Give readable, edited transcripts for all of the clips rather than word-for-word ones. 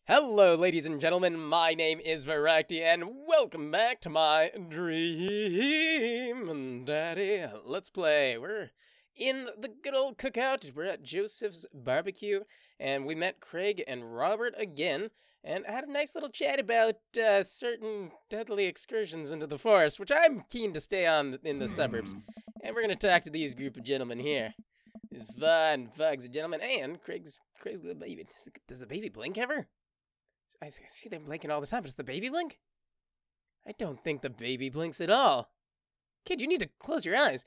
Hello, ladies and gentlemen, my name is Voraktee, and welcome back to my Dream Daddy Let's Play. We're in the good old cookout. We're at Joseph's barbecue, and we met Craig and Robert again, and had a nice little chat about certain deadly excursions into the forest, which I'm keen to stay on in the suburbs. And we're going to talk to these group of gentlemen here. These fun fugs and gentlemen, and Craig's little baby. Does the baby blink ever? I see them blinking all the time, but does the baby blink? I don't think the baby blinks at all. Kid, you need to close your eyes.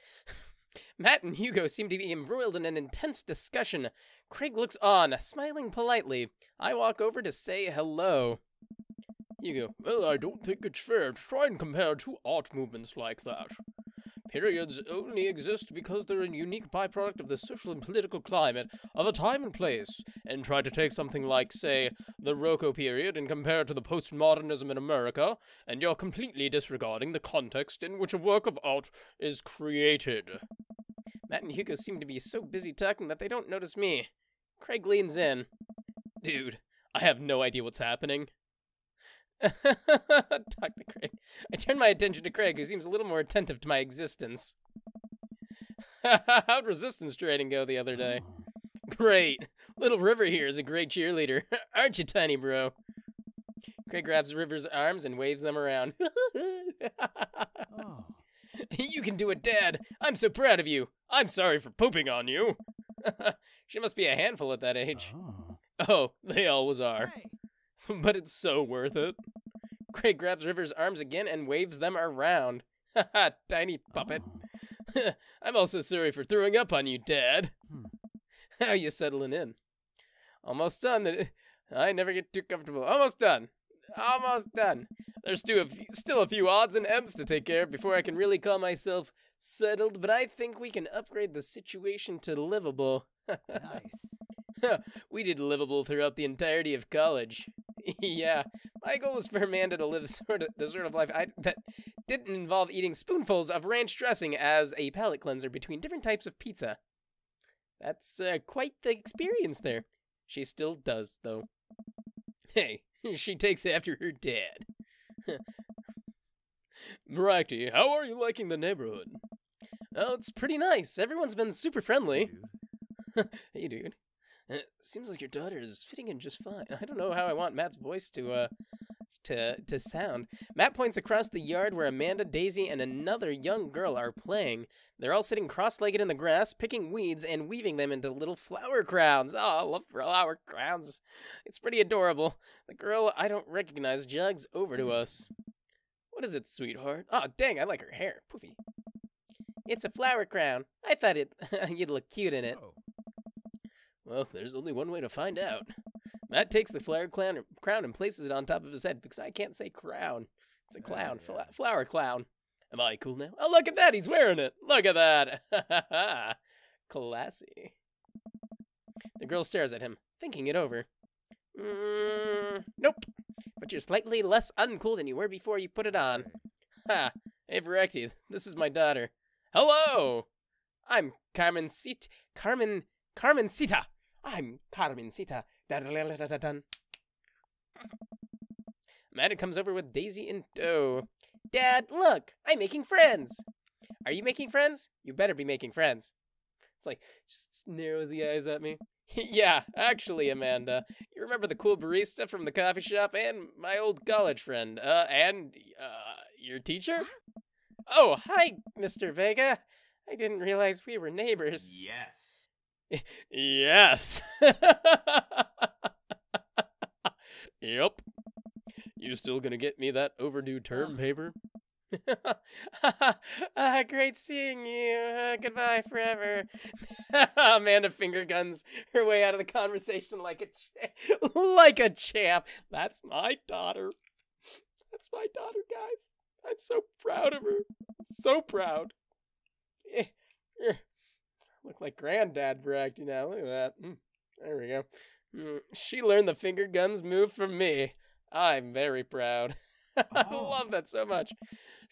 Matt and Hugo seem to be embroiled in an intense discussion. Craig looks on, smiling politely. I walk over to say hello. Hugo, well, I don't think it's fair to try and compare two art movements like that. Periods only exist because they're a unique byproduct of the social and political climate of a time and place, and try to take something like, say, the Rococo period and compare it to the postmodernism in America, and you're completely disregarding the context in which a work of art is created. Matt and Hugo seem to be so busy talking that they don't notice me. Craig leans in. Dude, I have no idea what's happening. Talk to Craig. I turn my attention to Craig, who seems a little more attentive to my existence. How'd resistance training go the other day? Great. Little River here is a great cheerleader. Aren't you, tiny bro? Craig grabs River's arms and waves them around. You can do it, Dad. I'm so proud of you. I'm sorry for pooping on you. She must be a handful at that age. Oh, they always are. Hey. But it's so worth it. Craig grabs River's arms again and waves them around. Haha, tiny puppet. I'm also sorry for throwing up on you, Dad. How you settling in? Almost done. I never get too comfortable. Almost done. Almost done. There's still a few odds and ends to take care of before I can really call myself settled, but I think we can upgrade the situation to livable. Nice. We did livable throughout the entirety of college. Yeah, my goal was for Amanda to live the sort of life that didn't involve eating spoonfuls of ranch dressing as a palate cleanser between different types of pizza. That's quite the experience there. She still does, though. Hey, she takes after her dad. Voraktee, how are you liking the neighborhood? Oh, it's pretty nice. Everyone's been super friendly. Hey, dude. Seems like your daughter is fitting in just fine. I don't know how I want Matt's voice to sound. Matt points across the yard where Amanda, Daisy, and another young girl are playing. They're all sitting cross-legged in the grass, picking weeds and weaving them into little flower crowns. Oh, I love flower crowns. It's pretty adorable. The girl I don't recognize jogs over to us. What is it, sweetheart? Oh, dang, I like her hair. Poofy. It's a flower crown. I thought you'd look cute in it. Well, there's only one way to find out. Matt takes the flower crown and places it on top of his head because I can't say crown. It's a clown. Flower clown. Am I cool now? Oh, look at that. He's wearing it. Look at that. Classy. The girl stares at him, thinking it over. Nope. But you're slightly less uncool than you were before you put it on. Ha. Hey, Voraktee, this is my daughter. Hello. I'm Carmencita. I'm Carmencita. Amanda comes over with Daisy in tow. Dad, look, I'm making friends. Are you making friends? You better be making friends. It's like, just narrows the eyes at me. Yeah, actually, Amanda, you remember the cool barista from the coffee shop and my old college friend, and your teacher? Oh, hi, Mr. Vega. I didn't realize we were neighbors. Yes. Yes. Yep. You still gonna get me that overdue term paper? Great seeing you. Goodbye forever. Amanda finger guns her way out of the conversation like a champ. That's my daughter. That's my daughter, guys. I'm so proud of her. So proud. Look like Granddad Voraktee now. Look at that. There we go. She learned the finger guns move from me. I'm very proud. I love that so much.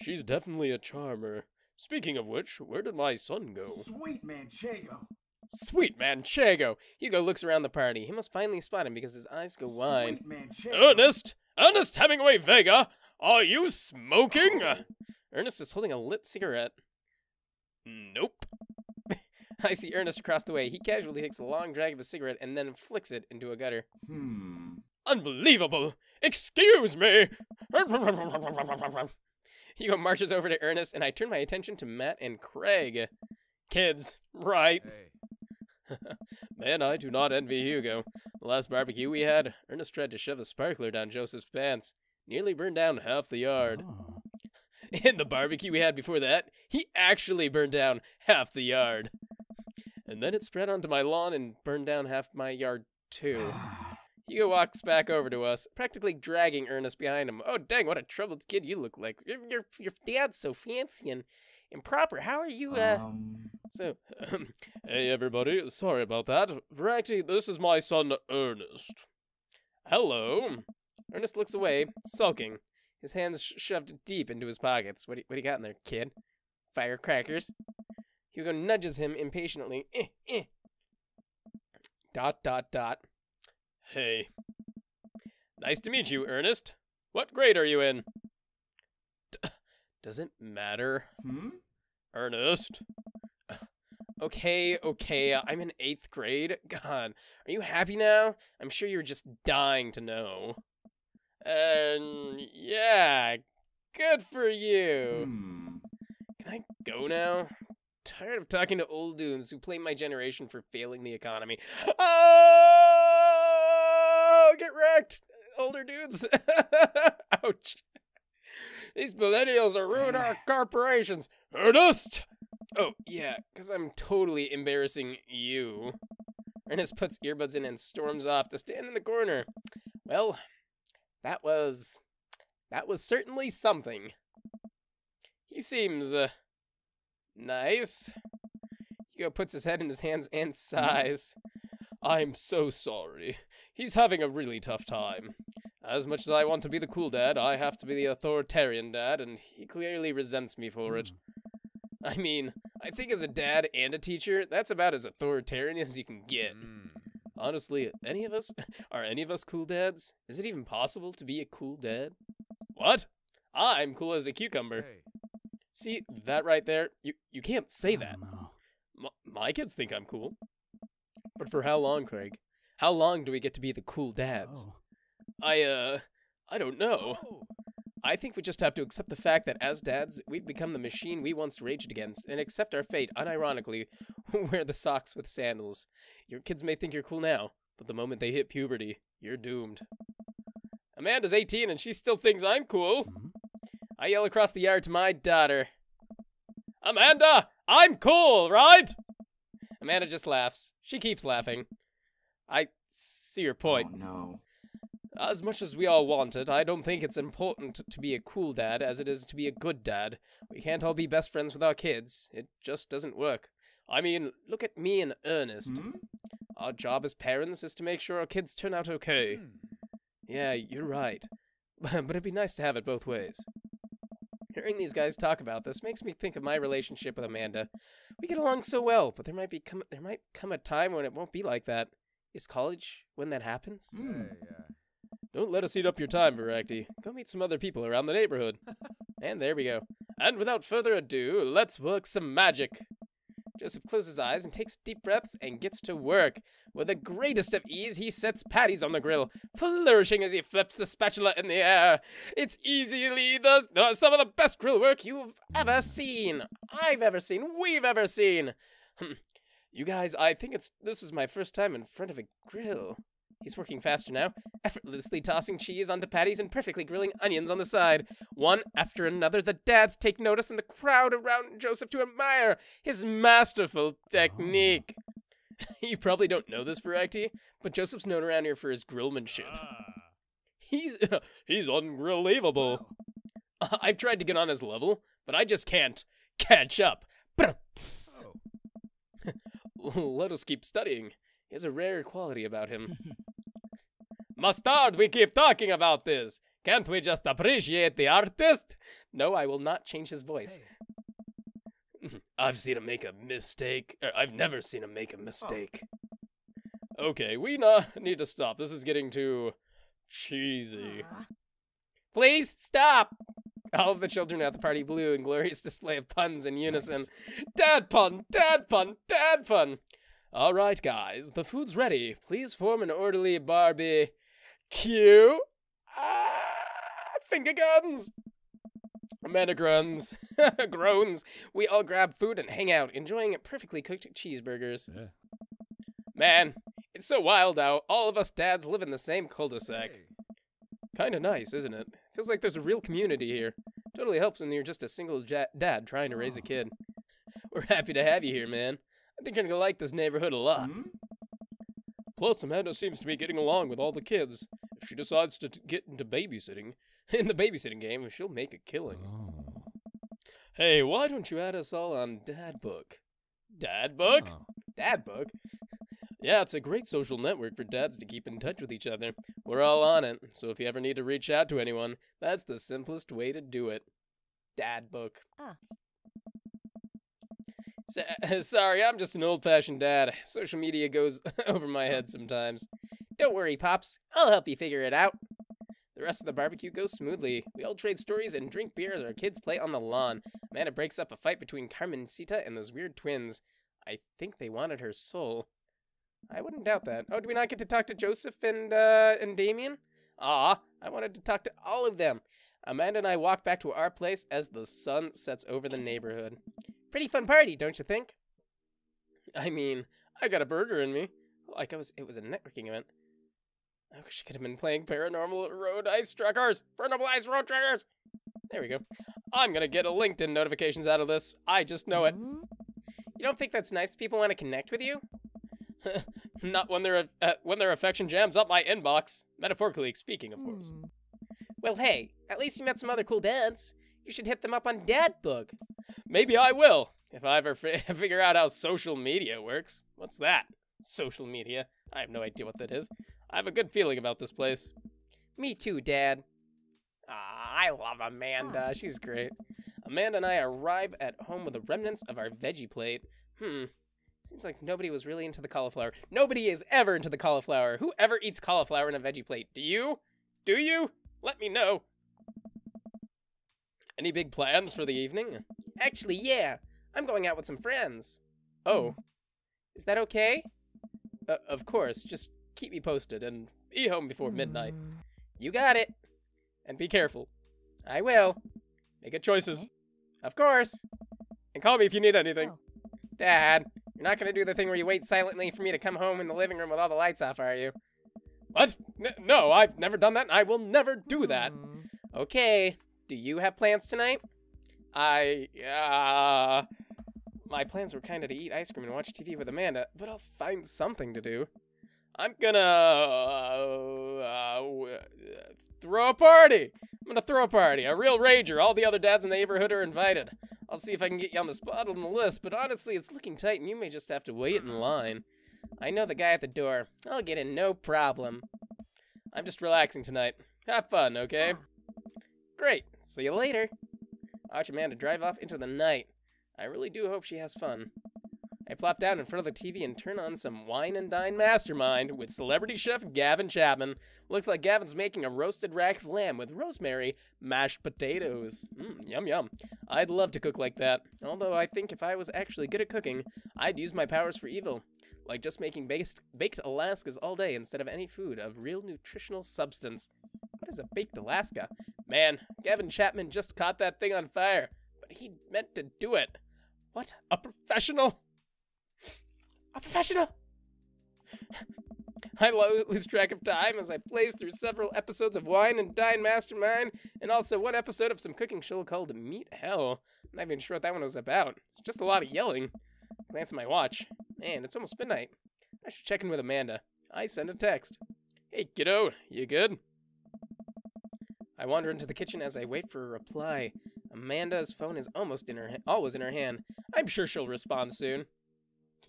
She's definitely a charmer. Speaking of which, where did my son go? Sweet Manchego. Sweet Manchego. Hugo looks around the party. He must finally spot him because his eyes go wide. Ernest Hemingway Vega, are you smoking? Ernest is holding a lit cigarette. Nope. I see Ernest across the way. He casually takes a long drag of a cigarette and then flicks it into a gutter. Unbelievable! Excuse me! Hugo marches over to Ernest, and I turn my attention to Matt and Craig. Kids, right? Hey. Man, I do not envy Hugo. The last barbecue we had, Ernest tried to shove a sparkler down Joseph's pants. Nearly burned down half the yard. Oh. In the barbecue we had before that, he actually burned down half the yard. And then it spread onto my lawn and burned down half my yard, too. Hugo walks back over to us, practically dragging Ernest behind him. Oh, dang, what a troubled kid you look like. Your dad's so fancy and improper. How are you, Hey, everybody. Sorry about that. Voraktee, this is my son, Ernest. Hello. Ernest looks away, sulking. His hands shoved deep into his pockets. What do you got in there, kid? Firecrackers? Hugo nudges him impatiently. Dot. Hey. Nice to meet you, Ernest. What grade are you in? Doesn't matter. Ernest. Okay, I'm in 8th grade. God, are you happy now? I'm sure you're just dying to know. Yeah, good for you. Can I go now? Tired of talking to old dudes who blame my generation for failing the economy. Oh, get wrecked, older dudes. Ouch. These millennials are ruining our corporations. Ernest! Oh, yeah, because I'm totally embarrassing you. Ernest puts earbuds in and storms off to stand in the corner. Well, that was certainly something. He seems, nice. Hugo puts his head in his hands and sighs. I'm so sorry. He's having a really tough time. As much as I want to be the cool dad, I have to be the authoritarian dad, and he clearly resents me for it. I mean, I think as a dad and a teacher, that's about as authoritarian as you can get. Honestly, are any of us cool dads? Is it even possible to be a cool dad? What? I'm cool as a cucumber. Hey. See, that right there? You can't say that. My kids think I'm cool. But for how long, Craig? How long do we get to be the cool dads? I don't know. I think we just have to accept the fact that as dads, we've become the machine we once raged against, and accept our fate, unironically, wear the socks with sandals. Your kids may think you're cool now, but the moment they hit puberty, you're doomed. Amanda's 18 and she still thinks I'm cool. I yell across the yard to my daughter. Amanda, I'm cool, right? Amanda just laughs. She keeps laughing. I see your point. Oh, no. As much as we all want it, I don't think it's important to be a cool dad as it is to be a good dad. We can't all be best friends with our kids. It just doesn't work. I mean, look at me and Ernest. Our job as parents is to make sure our kids turn out okay. Yeah, you're right. But it'd be nice to have it both ways. Hearing these guys talk about this makes me think of my relationship with Amanda. We get along so well, but there might come a time when it won't be like that. Is college when that happens? Yeah. Don't let us eat up your time, Voraktee. Go meet some other people around the neighborhood. And there we go. And without further ado, let's work some magic. Joseph closes his eyes and takes deep breaths and gets to work. With the greatest of ease, he sets patties on the grill, flourishing as he flips the spatula in the air. It's easily some of the best grill work you've ever seen. I've ever seen. We've ever seen. You guys, I think this is my first time in front of a grill. He's working faster now, effortlessly tossing cheese onto patties and perfectly grilling onions on the side. One after another, the dads take notice and the crowd around Joseph to admire his masterful technique. You probably don't know this, Voraktee, but Joseph's known around here for his grillmanship. He's unbelievable. I've tried to get on his level, but I just can't catch up. Let us keep studying. He has a rare quality about him. Mustard, we keep talking about this. Can't we just appreciate the artist? No, I will not change his voice. Hey. I've seen him make a mistake. I've never seen him make a mistake. Okay, we need to stop. This is getting too cheesy. Please stop! All of the children at the party blew in glorious display of puns in unison. Dad pun, dad pun, dad pun. All right, guys, the food's ready. Please form an orderly barbecue. Finger guns. Amanda groans. Groans. We all grab food and hang out, enjoying perfectly cooked cheeseburgers. Yeah. Man, it's so wild how all of us dads live in the same cul-de-sac. Hey. Kinda nice, isn't it? Feels like there's a real community here. Totally helps when you're just a single dad trying to raise a kid. We're happy to have you here, man. I think you're gonna like this neighborhood a lot. Plus, Amanda seems to be getting along with all the kids. If she decides to get into babysitting, in the babysitting game, she'll make a killing. Hey, why don't you add us all on Dad Book? Dad Book? Dad Book? Yeah, it's a great social network for dads to keep in touch with each other. We're all on it, so if you ever need to reach out to anyone, that's the simplest way to do it. Dad Book. Sorry, I'm just an old-fashioned dad. Social media goes over my head sometimes. Don't worry, Pops. I'll help you figure it out. The rest of the barbecue goes smoothly. We all trade stories and drink beer as our kids play on the lawn. Amanda breaks up a fight between Carmencita and those weird twins. I think they wanted her soul. I wouldn't doubt that. Oh, do we not get to talk to Joseph and Damien? Aw, I wanted to talk to all of them. Amanda and I walk back to our place as the sun sets over the neighborhood. Pretty fun party, don't you think? I mean, I got a burger in me. Like it was a networking event. I wish I could have been playing Paranormal Road Ice Truckers. Paranormal Ice Road Truckers. There we go. I'm gonna get a LinkedIn notifications out of this. I just know it. You don't think that's nice? People want to connect with you? Not when their affection jams up my inbox. Metaphorically speaking, of course. Well, hey, at least you met some other cool dads. You should hit them up on Dad Book. Maybe I will, if I ever figure out how social media works. What's that? Social media? I have no idea what that is. I have a good feeling about this place. Me too, Dad. I love Amanda. She's great. Amanda and I arrive at home with the remnants of our veggie plate. Seems like nobody was really into the cauliflower. Nobody is ever into the cauliflower. Who ever eats cauliflower in a veggie plate? Do you? Do you? Let me know. Any big plans for the evening? Actually, yeah. I'm going out with some friends. Oh. Is that okay? Of course. Just keep me posted and be home before midnight. You got it. And be careful. I will. Make good choices. Of course. And call me if you need anything. Dad, you're not going to do the thing where you wait silently for me to come home in the living room with all the lights off, are you? What? No, I've never done that, and I will never do that. Okay. Do you have plans tonight? My plans were kind of to eat ice cream and watch TV with Amanda, but I'll find something to do. I'm gonna throw a party. I'm gonna throw a party. A real rager. All the other dads in the neighborhood are invited. I'll see if I can get you on the spot on the list, but honestly, it's looking tight and you may just have to wait in line. I know the guy at the door. I'll get in, no problem. I'm just relaxing tonight. Have fun, okay? Great. See you later. Watch Amanda drive off into the night. I really do hope she has fun. I plop down in front of the TV and turn on some Wine and Dine Mastermind with celebrity chef Gavin Chapman. Looks like Gavin's making a roasted rack of lamb with rosemary, mashed potatoes. Yum yum. I'd love to cook like that. Although I think if I was actually good at cooking, I'd use my powers for evil. Like just making baked Alaskas all day instead of any food of real nutritional substance. What is a baked Alaska? Man, Gavin Chapman just caught that thing on fire. But he meant to do it. What? A professional? A professional? I lose track of time as I blaze through several episodes of Wine and Dine Mastermind, and also one episode of some cooking show called Meat Hell. I'm not even sure what that one was about. It's just a lot of yelling. Glance at my watch. Man, it's almost midnight. I should check in with Amanda. I send a text. Hey, kiddo, you good? I wander into the kitchen as I wait for a reply. Amanda's phone is always in her hand. I'm sure she'll respond soon.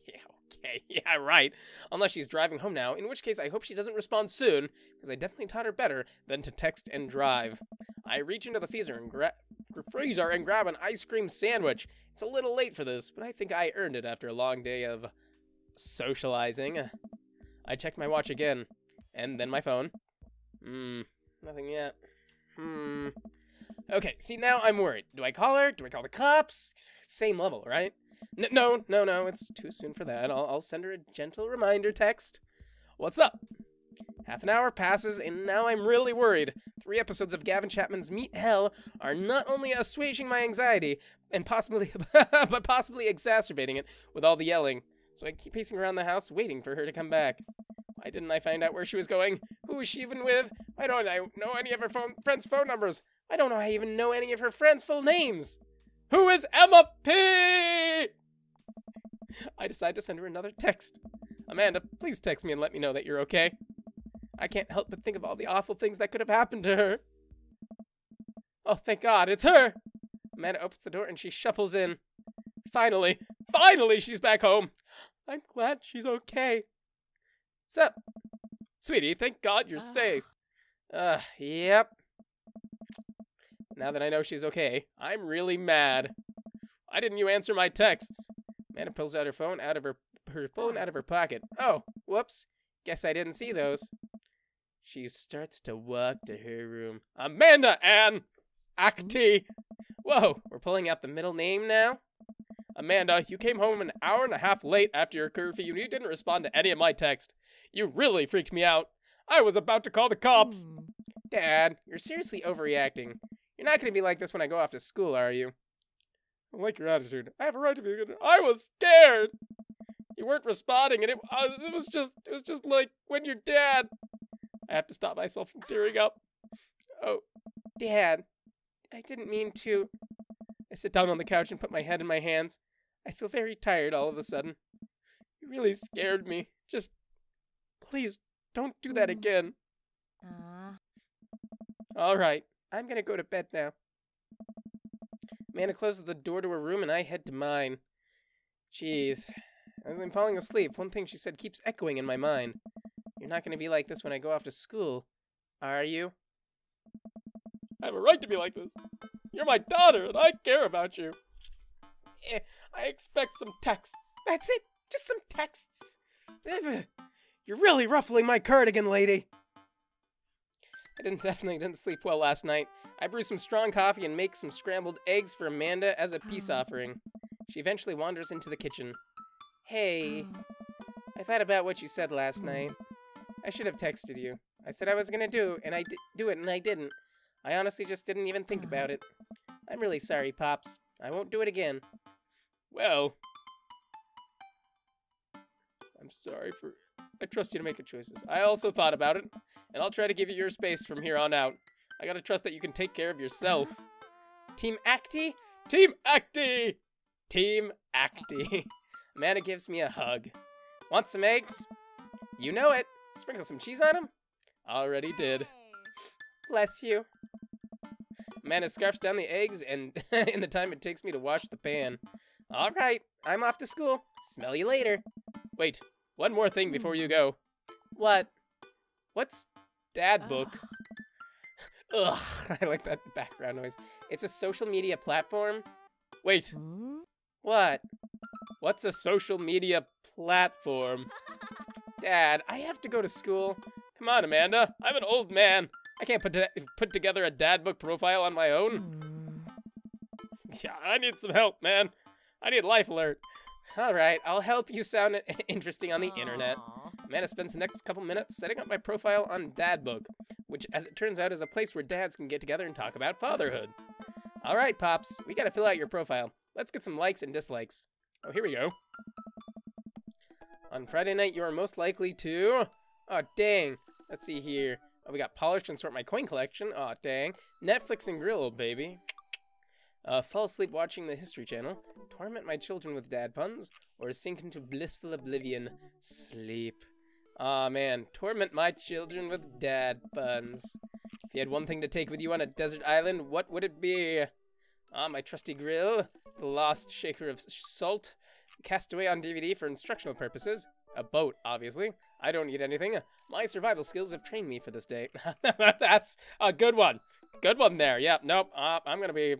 Yeah, okay, yeah, right. Unless she's driving home now, in which case I hope she doesn't respond soon, because I definitely taught her better than to text and drive. I reach into the freezer and locker freezer and grab an ice cream sandwich. It's a little late for this, but I think I earned it after a long day of socializing. I checked my watch again, and then my phone. Nothing yet. Okay, see, now I'm worried. Do I call her? Do I call the cops? Same level, right? No, it's too soon for that. I'll send her a gentle reminder text. What's up? Half an hour passes, and now I'm really worried. 3 episodes of Gavin Chapman's Meet Hell are not only assuaging my anxiety, and possibly exacerbating it with all the yelling. So I keep pacing around the house, waiting for her to come back. Why didn't I find out where she was going? Who is she even with? Why don't I know any of her friends' phone numbers? Why don't I even know any of her friends' full names? Who is Emma P? I decide to send her another text. Amanda, please text me and let me know that you're okay. I can't help but think of all the awful things that could have happened to her. Oh, thank God, it's her! Amanda opens the door and she shuffles in. Finally, she's back home. I'm glad she's okay. Sup? Sweetie, thank God you're safe. Yep. Now that I know she's okay, I'm really mad. Why didn't you answer my texts? Amanda pulls out her phone out of her pocket. Oh, whoops. Guess I didn't see those. She starts to walk to her room. Amanda Ann Voraktee. Whoa, we're pulling out the middle name now? Amanda, you came home an hour and a half late after your curfew and you didn't respond to any of my texts. You really freaked me out. I was about to call the cops. Dad, you're seriously overreacting. You're not going to be like this when I go off to school, are you? I like your attitude. I have a right to be good. I was scared. You weren't responding, and it was just like when your dad. I have to stop myself from tearing up. Oh, Dad, I didn't mean to. I sit down on the couch and put my head in my hands. I feel very tired all of a sudden. You really scared me. Just, please, don't do that again. All right, I'm gonna go to bed now. Amanda closes the door to her room and I head to mine. Jeez. As I'm falling asleep, one thing she said keeps echoing in my mind. You're not going to be like this when I go off to school, are you? I have a right to be like this. You're my daughter and I care about you. I expect some texts. That's it. Just some texts. You're really ruffling my cardigan, lady. I definitely didn't sleep well last night. I brew some strong coffee and make some scrambled eggs for Amanda as a peace offering. She eventually wanders into the kitchen. Hey, I thought about what you said last night. I should have texted you. I said I was gonna do it, and I didn't. I honestly just didn't even think about it. I'm really sorry, Pops. I won't do it again. Well, I'm sorry for... I trust you to make your choices. I also thought about it, and I'll try to give you your space from here on out. I gotta trust that you can take care of yourself. Team Voraktee? Team Voraktee! Team Voraktee. Amanda gives me a hug. Want some eggs? You know it. Sprinkle some cheese on them? Already did. Bless you. Amanda scarfs down the eggs and in the time it takes me to wash the pan. All right, I'm off to school. Smell you later. Wait, one more thing before you go. What? What's Dad Book? Ugh, I like that background noise. It's a social media platform. Wait, what? What's a social media platform? Dad, I have to go to school. Come on, Amanda. I'm an old man. I can't put together a dad book profile on my own. Yeah, I need some help, man. I need Life Alert. All right, I'll help you sound interesting on the internet. Amanda spends the next couple minutes setting up my profile on Dad Book, which, as it turns out, is a place where dads can get together and talk about fatherhood. All right, Pops, we gotta fill out your profile. Let's get some likes and dislikes. Oh, here we go. On Friday night, you are most likely to... Oh, dang. Let's see here. Oh, we got polish and sort my coin collection. Oh, dang. Netflix and grill, baby. Fall asleep watching the History Channel. Torment my children with dad puns. Or sink into blissful oblivion. Sleep. Aw, man. Torment my children with dad puns. If you had one thing to take with you on a desert island, what would it be? Ah, my trusty grill. The lost shaker of salt. Castaway on DVD for instructional purposes. A boat, obviously. I don't need anything. My survival skills have trained me for this day. That's a good one. Good one there. Yeah, nope. I'm gonna be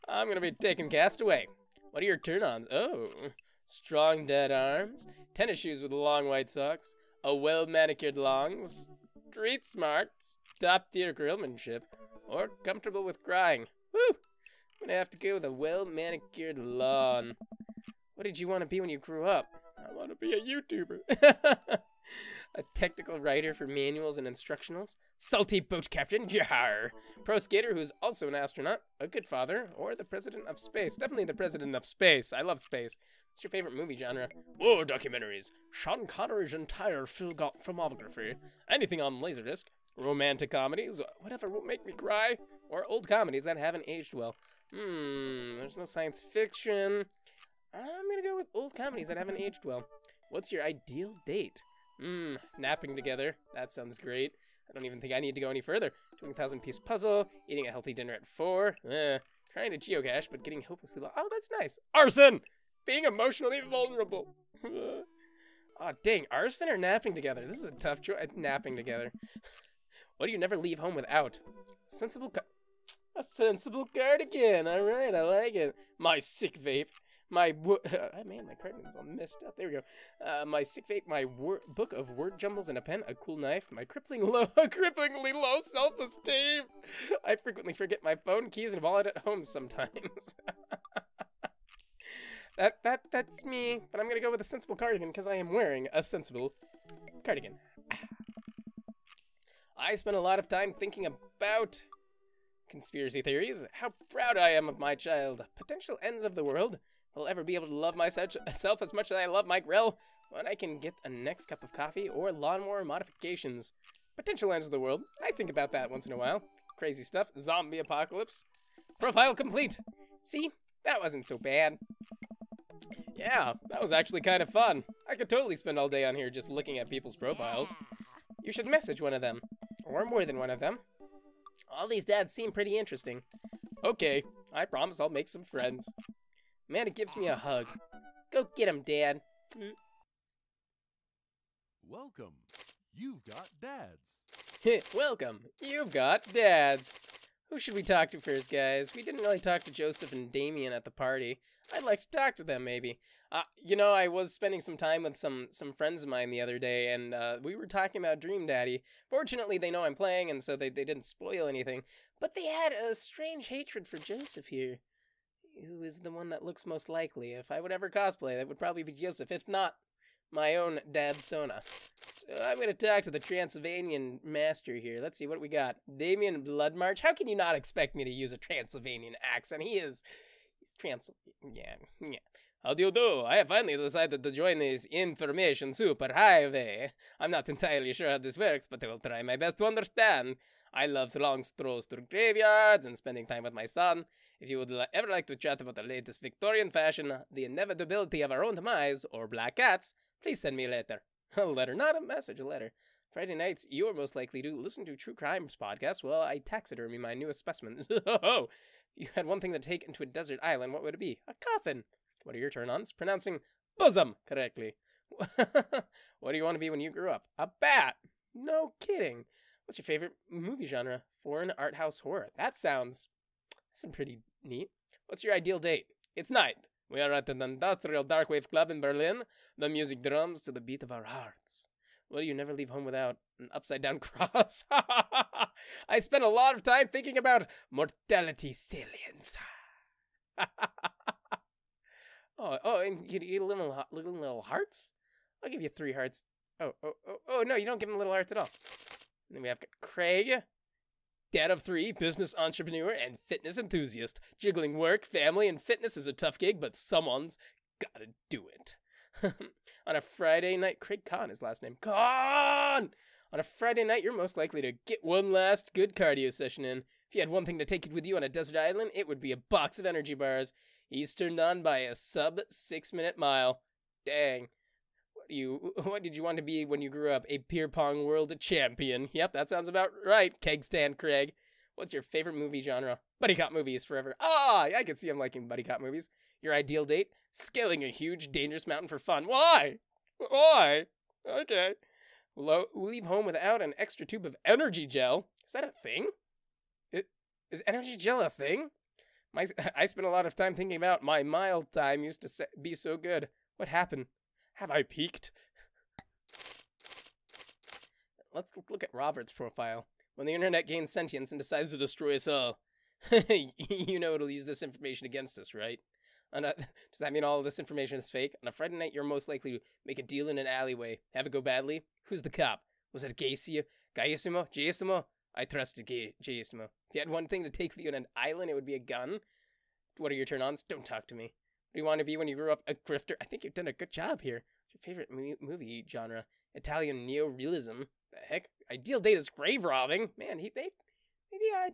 I'm gonna be taking Castaway. What are your turn-ons? Oh, strong dead arms, tennis shoes with long white socks, a well-manicured lawn, street smarts, top-tier grillmanship, or comfortable with crying. Woo! I'm gonna have to go with a well-manicured lawn. What did you want to be when you grew up? I want to be a YouTuber. A technical writer for manuals and instructionals, salty boat captain, yar, pro skater who's also an astronaut, a good father, or the president of space. Definitely the president of space. I love space. What's your favorite movie genre? War documentaries, Sean Connery's entire filmography, anything on Laserdisc, romantic comedies, whatever will make me cry, or old comedies that haven't aged well. There's no science fiction. I'm gonna go with old comedies that haven't aged well. What's your ideal date? Napping together. That sounds great. I don't even think I need to go any further. Doing a 1,000-piece puzzle, eating a healthy dinner at 4, trying to geocache, but getting hopelessly lost. Oh, that's nice. Arson! Being emotionally vulnerable. Oh, dang. Arson or napping together? This is a tough choice. Napping together. What do you never leave home without? A sensible cardigan. All right, I like it. My sick vape. Man, my cardigan's all messed up. There we go. My sick vape, my book of word jumbles and a pen, a cool knife, my cripplingly low self-esteem. I frequently forget my phone, keys, and wallet at home sometimes. That's me, but I'm gonna go with a sensible cardigan because I am wearing a sensible cardigan. I spend a lot of time thinking about conspiracy theories, how proud I am of my child, potential ends of the world. Will ever be able to love myself as much as I love Mike Rell when I can get a next cup of coffee or lawnmower modifications. Potential ends of the world. I think about that once in a while. Crazy stuff. Zombie apocalypse. Profile complete. See? That wasn't so bad. Yeah, that was actually kind of fun. I could totally spend all day on here just looking at people's profiles. You should message one of them. Or more than one of them. All these dads seem pretty interesting. Okay, I promise I'll make some friends. Amanda gives me a hug. Go get him, Dad. Welcome. You've got dads. Welcome. You've got dads. Who should we talk to first, guys? We didn't really talk to Joseph and Damien at the party. I'd like to talk to them, maybe. You know, I was spending some time with some friends of mine the other day, and we were talking about Dream Daddy. Fortunately, they know I'm playing, and so they didn't spoil anything. But they had a strange hatred for Joseph here. Who is the one that looks most likely? If I would ever cosplay, that would probably be Joseph, if not my own Dad Sona. So I'm going to talk to the Transylvanian master here. Let's see what we got. Damien Bloodmarch. How can you not expect me to use a Transylvanian accent? He's Yeah. How do you do? I have finally decided to join this information superhighway. I'm not entirely sure how this works, but I will try my best to understand. I love long strolls through graveyards and spending time with my son. If you would ever like to chat about the latest Victorian fashion, the inevitability of our own demise, or black cats, please send me a letter. A letter, not a message, a letter. Friday nights, you are most likely to listen to True Crimes podcast while I taxidermy my newest specimen. Oh, you had one thing to take into a desert island, what would it be? A coffin. What are your turn-ons? Pronouncing bosom correctly. What do you want to be when you grew up? A bat. No kidding. What's your favorite movie genre? Foreign art house horror. That sounds pretty neat. What's your ideal date? It's night. We are at an industrial dark wave club in Berlin. The music drums to the beat of our hearts. Will you never leave home without an upside-down cross? I spent a lot of time thinking about mortality salience. And you eat little hearts? I'll give you 3 hearts. Oh, no, you don't give them little hearts at all. And then we have Craig, dad of 3, business entrepreneur, and fitness enthusiast. Juggling work, family, and fitness is a tough gig, but someone's gotta do it. On a Friday night, Craig Kahn, his last name. Kahn! On a Friday night, you're most likely to get one last good cardio session in. If you had one thing to take it with you on a desert island, it would be a box of energy bars. He's turned on by a sub-6-minute mile. Dang. What did you want to be when you grew up? A beer pong world champion. Yep, that sounds about right, Keg Stand Craig. What's your favorite movie genre? Buddy cop movies forever. I can see him liking buddy cop movies. Your ideal date? Scaling a huge, dangerous mountain for fun. Why? Okay. Leave home without an extra tube of energy gel. Is that a thing? Is energy gel a thing? I spent a lot of time thinking about my mild time used to be so good. What happened? Have I peaked? Let's look at Robert's profile. When the internet gains sentience and decides to destroy us all. You know it'll use this information against us, right? Does that mean all of this information is fake? On a Friday night, you're most likely to make a deal in an alleyway. Have it go badly? Who's the cop? Was it Gayissimo? I trusted Gayissimo. If you had one thing to take with you on an island, it would be a gun. What are your turn-ons? Don't talk to me. What do you want to be when you grow up? A grifter? I think you've done a good job here. What's your favorite movie genre? Italian neorealism. The heck? Ideal date is grave robbing. Man, maybe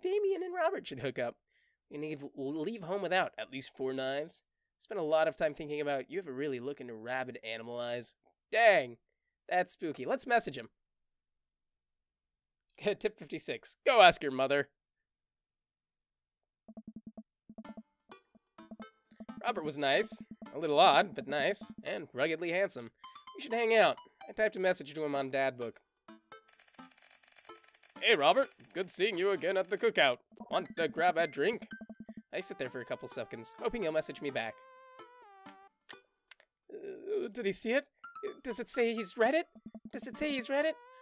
Damien and Robert should hook up. We need to leave home without at least 4 knives. Spent a lot of time thinking about you ever really look into rabid animal eyes. Dang, that's spooky. Let's message him. Tip 56. Go ask your mother. Robert was nice. A little odd, but nice. And ruggedly handsome. We should hang out. I typed a message to him on Dadbook. Hey, Robert. Good seeing you again at the cookout. Want to grab a drink? I sit there for a couple seconds, hoping he'll message me back. Did he see it? Does it say he's read it?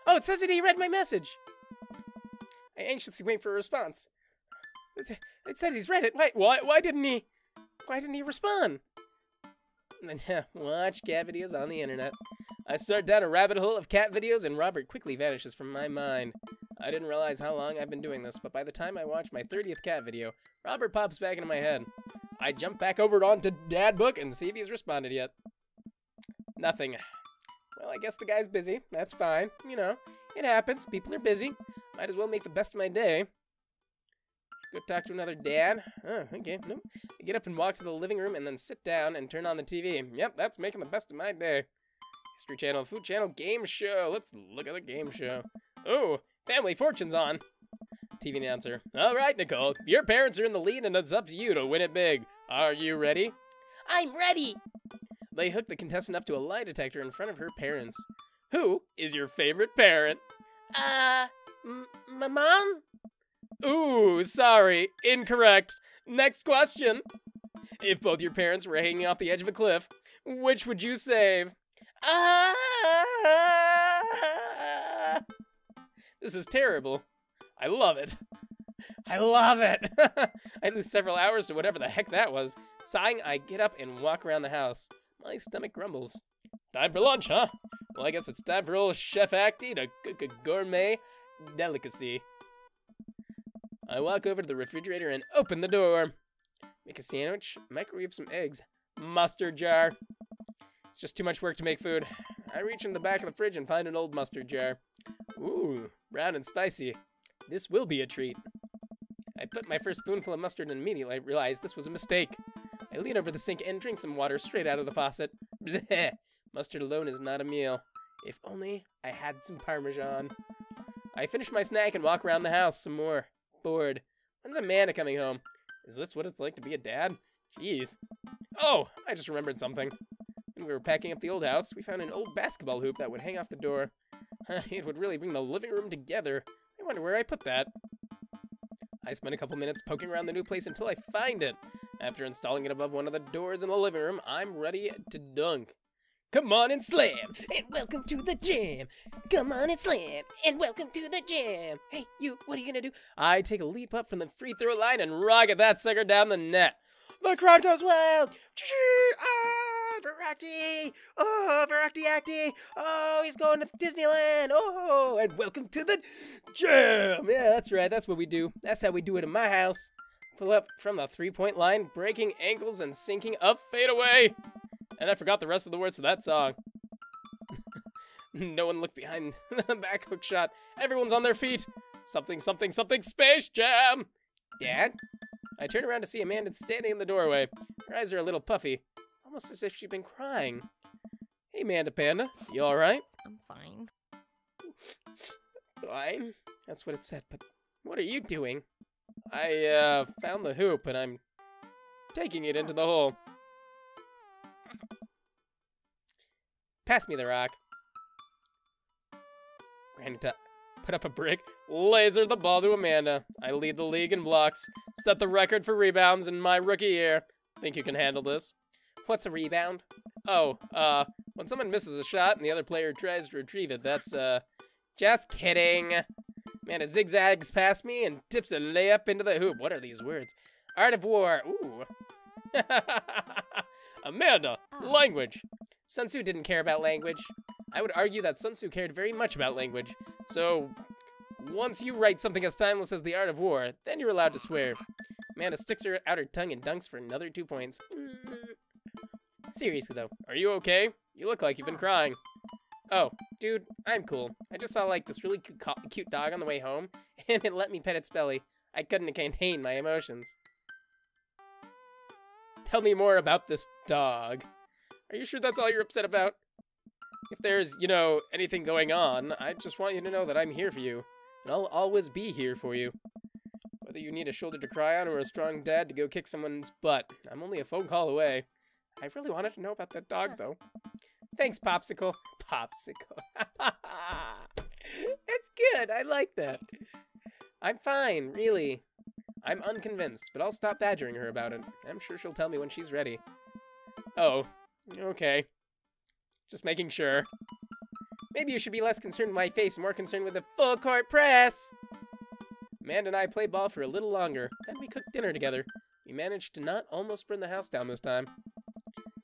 Oh, it says that he read my message. I anxiously wait for a response. It says he's read it. Why didn't he respond? Watch cat videos on the internet. I start down a rabbit hole of cat videos and Robert quickly vanishes from my mind. I didn't realize how long I've been doing this, but by the time I watch my 30th cat video, Robert pops back into my head. I jump back over onto Dadbook and see if he's responded yet. Nothing. Well, I guess the guy's busy. That's fine. You know, it happens. People are busy. Might as well make the best of my day. Go talk to another dad. Oh, okay. Nope. I get up and walk to the living room and then sit down and turn on the TV. Yep, that's making the best of my day. History Channel, Food Channel, Game Show. Let's look at the game show. Oh, Family Fortune's on. TV announcer. All right, Nicole. Your parents are in the lead and it's up to you to win it big. Are you ready? I'm ready. They hook the contestant up to a lie detector in front of her parents. Who is your favorite parent? My mom? Ooh, sorry. Incorrect. Next question. If both your parents were hanging off the edge of a cliff, which would you save? This is terrible. I love it. I lose several hours to whatever the heck that was. Sighing, I get up and walk around the house. My stomach grumbles. Time for lunch, huh? Well, I guess it's time for old Chef Acty to cook a gourmet delicacy. I walk over to the refrigerator and open the door. Make a sandwich, microwave some eggs, mustard jar. It's just too much work to make food. I reach in the back of the fridge and find an old mustard jar. Ooh, brown and spicy. This will be a treat. I put my first spoonful of mustard and immediately realized this was a mistake. I lean over the sink and drink some water straight out of the faucet. Blech. Mustard alone is not a meal. If only I had some Parmesan. I finish my snack and walk around the house some more. Bored. When's Amanda coming home? Is this what it's like to be a dad? Jeez. Oh, I just remembered something. When we were packing up the old house, we found an old basketball hoop that would hang off the door. It would really bring the living room together. I wonder where I put that. I spent a couple minutes poking around the new place until I find it. After installing it above one of the doors in the living room, I'm ready to dunk. Come on and slam, and welcome to the jam. Come on and slam, and welcome to the jam. Hey, you, what are you gonna do? I take a leap up from the free throw line and rocket that sucker down the net. The crowd goes wild. Ah, Voraktee! Oh, Voraktee! Oh, he's going to Disneyland! Oh, and welcome to the jam! Yeah, that's right, that's what we do. That's how we do it in my house. Pull up from the three-point line, breaking ankles and sinking a fadeaway. And I forgot the rest of the words to that song. No one looked behind the back hook shot. Everyone's on their feet. Something, something, something, Space Jam! Dad? I turn around to see Amanda standing in the doorway. Her eyes are a little puffy, almost as if she'd been crying. Hey, Amanda Panda, you alright? I'm fine. Fine? That's what it said, but what are you doing? I, found the hoop, and I'm taking it into the hole. Pass me the rock. Put up a brick, laser the ball to Amanda. I lead the league in blocks, set the record for rebounds in my rookie year. Think you can handle this? What's a rebound? Oh, when someone misses a shot and the other player tries to retrieve it, that's, just kidding. Amanda zigzags past me and tips a layup into the hoop. What are these words? Art of War. Ooh. Amanda, language. Sun Tzu didn't care about language. I would argue that Sun Tzu cared very much about language. So, once you write something as timeless as the Art of War, then you're allowed to swear. Amanda sticks her out her tongue and dunks for another 2 points. Seriously, though, are you okay? You look like you've been crying. Oh, dude, I'm cool. I just saw, like, this really cute dog on the way home, and it let me pet its belly. I couldn't contain my emotions. Tell me more about this dog. Are you sure that's all you're upset about? If there's, you know, anything going on, I just want you to know that I'm here for you. And I'll always be here for you. Whether you need a shoulder to cry on or a strong dad to go kick someone's butt, I'm only a phone call away. I really wanted to know about that dog, though. Thanks, Popsicle. Popsicle. It's good. I like that. I'm fine, really. I'm unconvinced, but I'll stop badgering her about it. I'm sure she'll tell me when she's ready. Oh, okay. Just making sure. Maybe you should be less concerned with my face, more concerned with the full court press. Amanda and I played ball for a little longer. Then we cooked dinner together. We managed to not almost burn the house down this time.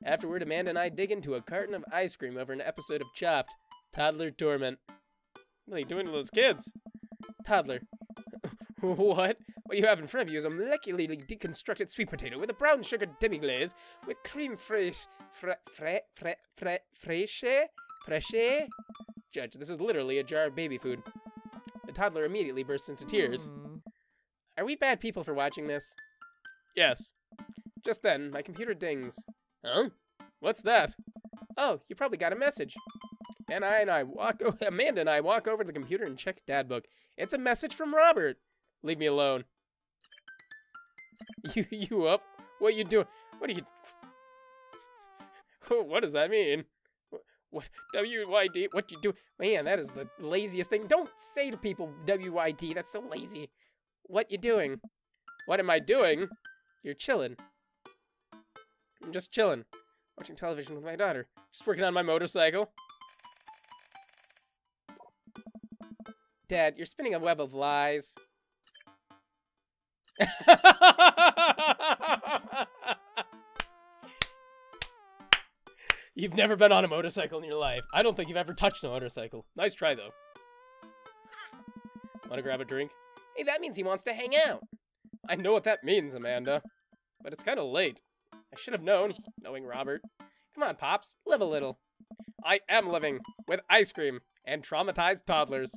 Afterward, Amanda and I dig into a carton of ice cream over an episode of Chopped. Toddler torment. What are you doing to those kids? Toddler. What? What you have in front of you is a molecularly deconstructed sweet potato with a brown sugar demi-glaze with cream fraiche. Judge, this is literally a jar of baby food. The toddler immediately bursts into tears. Are we bad people for watching this? Yes. Just then, my computer dings. Huh? What's that? Oh, you probably got a message. Amanda and I walk over to the computer and check Dad Book. It's a message from Robert. Leave me alone. You up? What you doing? What are you... What does that mean? What? W-Y-D? What you do? Man, that is the laziest thing. Don't say to people W-Y-D. That's so lazy. What you doing? What am I doing? You're chilling. I'm just chilling. Watching television with my daughter. Just working on my motorcycle. Dad, you're spinning a web of lies. You've never been on a motorcycle in your life. I don't think you've ever touched a motorcycle. Nice try, though. Want to grab a drink? Hey, that means he wants to hang out. I know what that means, Amanda. But it's kind of late. I should have known, knowing Robert. Come on, Pops. Live a little. I am living with ice cream and traumatized toddlers.